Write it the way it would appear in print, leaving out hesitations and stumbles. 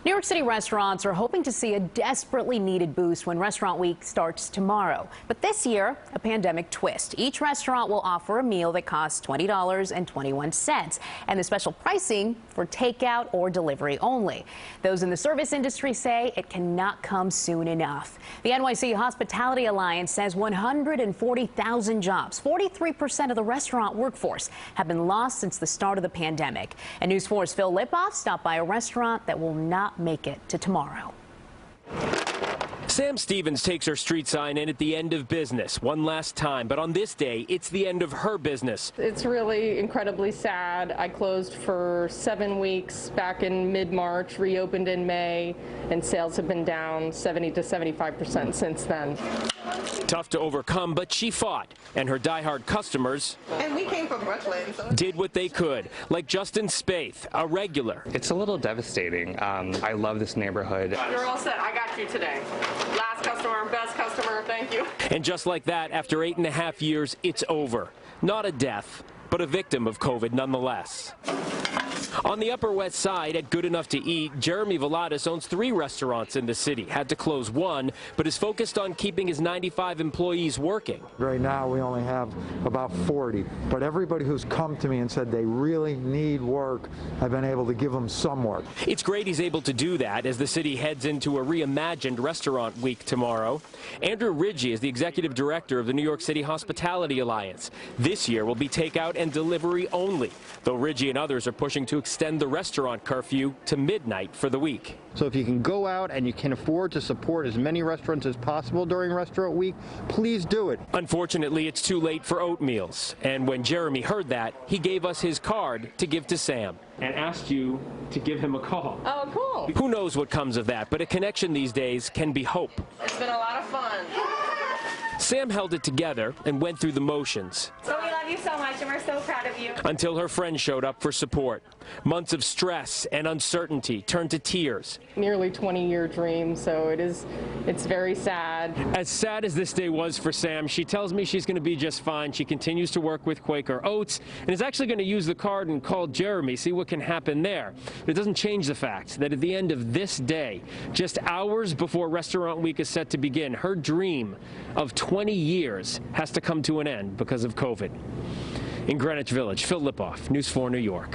New York City restaurants are hoping to see a desperately needed boost when Restaurant Week starts tomorrow. But this year, a pandemic twist. Each restaurant will offer a meal that costs $20.21, and the special pricing for takeout or delivery only. Those in the service industry say it cannot come soon enough. The NYC Hospitality Alliance says 140,000 jobs, 43% of the restaurant workforce, have been lost since the start of the pandemic. And News 4's Phil Lipof stopped by a restaurant that will not make it to tomorrow. Sam Stevens takes her street sign in at the end of business one last time, but on this day, it's the end of her business. It's really incredibly sad. I closed for 7 weeks back in mid-March, reopened in May, and sales have been down 70 to 75% since then. Tough to overcome, but she fought, and her diehard customers and we came from Brooklyn, so did what they could, like Justin Spaeth, a regular. It's a little devastating. I love this neighborhood. You're all set. I got you today. Last customer, best customer, thank you. And just like that, after 8.5 years, it's over. Not a death, but a victim of COVID nonetheless. On the Upper West Side at Good Enough to Eat, Jeremy Veladis owns 3 restaurants in the city. Had to close one, but is focused on keeping his 95 employees working. Right now we only have about 40, but everybody who's come to me and said they really need work, I've been able to give them some work. It's great he's able to do that as the city heads into a reimagined restaurant week tomorrow. Andrew Ridgey is the executive director of the New York City Hospitality Alliance. This year will be takeout and delivery only, though Ridgey and others are pushing to extend the restaurant curfew to midnight for the week. So if you can go out and you can afford to support as many restaurants as possible during Restaurant Week, please do it. Unfortunately, it's too late for oat meals. And when Jeremy heard that, he gave us his card to give to Sam and asked you to give him a call. Oh, cool. Who knows what comes of that, but a connection these days can be hope. It's been a lot of fun. Sam held it together and went through the motions. So we love you so much, and we're so proud of you. Until her friend showed up for support. Months of stress and uncertainty turned to tears. Nearly 20-year dream, so it's very sad. As sad as this day was for Sam, she tells me she's going to be just fine. She continues to work with Quaker Oats and is actually going to use the card and call Jeremy, see what can happen there. But it doesn't change the fact that at the end of this day, just hours before Restaurant Week is set to begin, her dream of 20 years has to come to an end because of COVID. In Greenwich Village, Phil Lipof, News 4 New York.